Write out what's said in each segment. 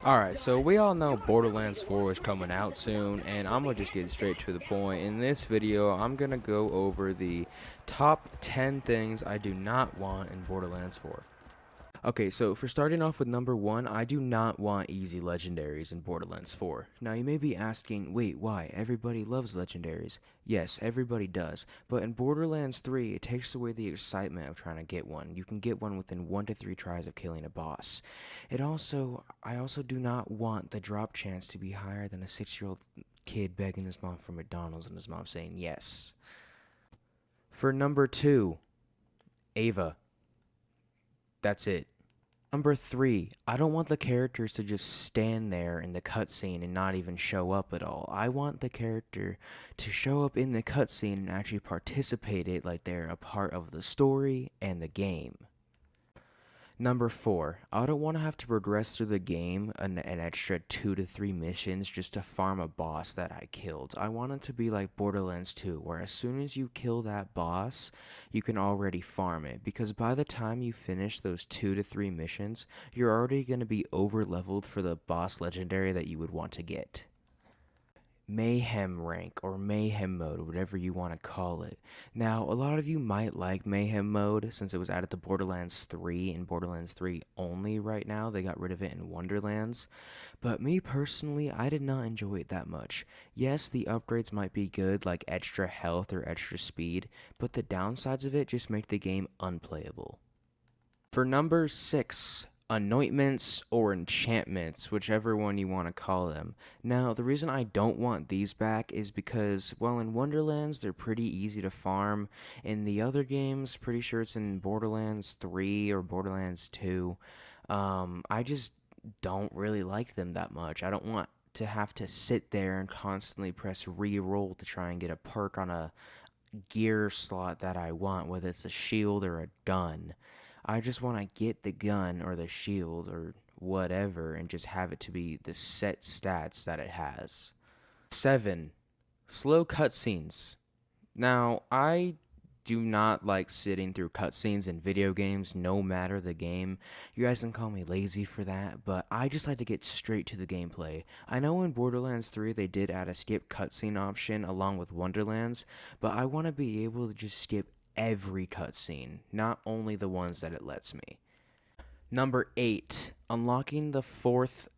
Alright, so we all know Borderlands 4 is coming out soon, and I'm gonna just get straight to the point. In this video, I'm gonna go over the top 10 things I do not want in Borderlands 4. Okay, so for starting off with number one, I do not want easy legendaries in Borderlands 4. Now you may be asking, wait, why? Everybody loves legendaries. Yes, everybody does. But in Borderlands 3, it takes away the excitement of trying to get one. You can get one within 1 to 3 tries of killing a boss. I also do not want the drop chance to be higher than a 6-year-old kid begging his mom for McDonald's and his mom saying yes. For number two, Ava. That's it. Number three, I don't want the characters to just stand there in the cutscene and not even show up at all. I want the character to show up in the cutscene and actually participate it like they're a part of the story and the game. Number four, I don't want to have to progress through the game an extra 2 to 3 missions just to farm a boss that I killed. I want it to be like Borderlands 2, where as soon as you kill that boss, you can already farm it. Because by the time you finish those 2 to 3 missions, you're already going to be over leveled for the boss legendary that you would want to get. Mayhem rank or mayhem mode, whatever you want to call it. Now, a lot of you might like mayhem mode since it was added to Borderlands 3 and Borderlands 3 only right now. They got rid of it in Wonderlands. But me personally, I did not enjoy it that much. Yes, the upgrades might be good, like extra health or extra speed, but the downsides of it just make the game unplayable. For number six, anointments or enchantments, whichever one you want to call them. Now, the reason I don't want these back is because, well, in Wonderlands, they're pretty easy to farm. In the other games, pretty sure it's in Borderlands 3 or Borderlands 2, I just don't really like them that much. I don't want to have to sit there and constantly press re-roll to try and get a perk on a gear slot that I want, whether it's a shield or a gun. I just want to get the gun or the shield or whatever and just have it to be the set stats that it has. 7. Slow cutscenes. Now, I do not like sitting through cutscenes in video games, no matter the game. You guys can call me lazy for that, but I just like to get straight to the gameplay. I know in Borderlands 3 they did add a skip cutscene option along with Wonderlands, but I want to be able to just skip every cutscene, not only the ones that it lets me. Number 8, unlocking the fourth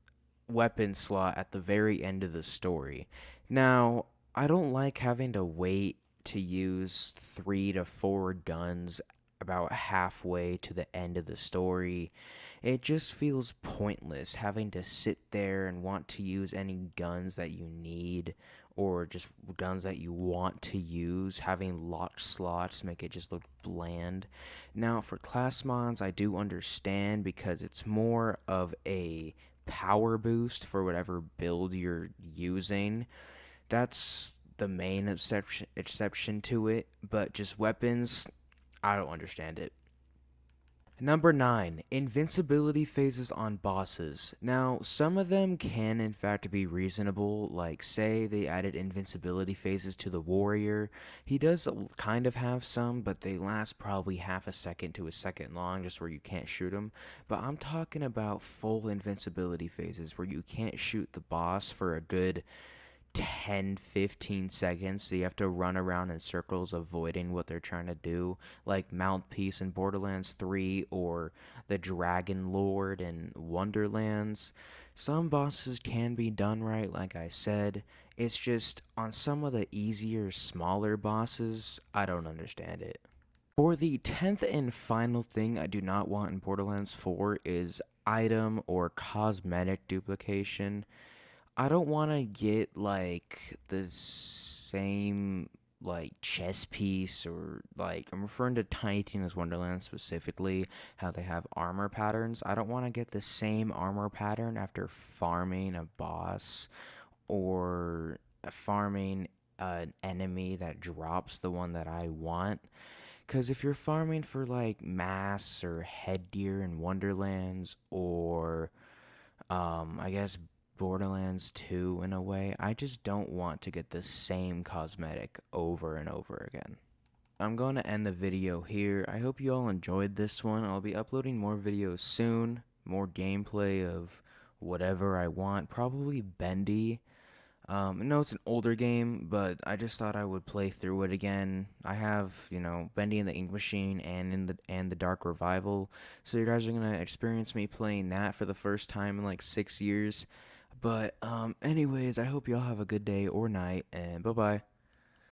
weapon slot at the very end of the story. Now, I don't like having to wait to use 3 to 4 guns about halfway to the end of the story. It just feels pointless having to sit there and want to use any guns that you need or just guns that you want to use. Having locked slots make it just look bland. Now, for class mods, I do understand because it's more of a power boost for whatever build you're using. That's the main exception to it, but just weapons, I don't understand it. Number 9, invincibility phases on bosses. Now, some of them can in fact be reasonable, like say they added invincibility phases to the warrior. He does kind of have some, but they last probably half a second to a second long, just where you can't shoot him. But I'm talking about full invincibility phases where you can't shoot the boss for a good 10-15 seconds, so you have to run around in circles avoiding what they're trying to do, like Mouthpiece in Borderlands 3 or the Dragon Lord in Wonderlands. Some bosses can be done right, like I said. It's just on some of the easier, smaller bosses, I don't understand it. For the 10th and final thing I do not want in Borderlands 4 is item or cosmetic duplication. I don't want to get like the same like chess piece or like I'm referring to Tiny Tina's Wonderland specifically, how they have armor patterns. I don't want to get the same armor pattern after farming a boss or farming an enemy that drops the one that I want. Because if you're farming for like mass or headgear in Wonderlands or I guess Borderlands 2 in a way. I just don't want to get the same cosmetic over and over again. I'm going to end the video here. I hope you all enjoyed this one. I'll be uploading more videos soon, more gameplay of whatever I want. Probably Bendy. I know it's an older game, but I just thought I would play through it again. I have, Bendy in the Ink Machine and the Dark Revival, so you guys are gonna experience me playing that for the first time in like 6 years. But anyways, I hope y'all have a good day or night, and bye bye.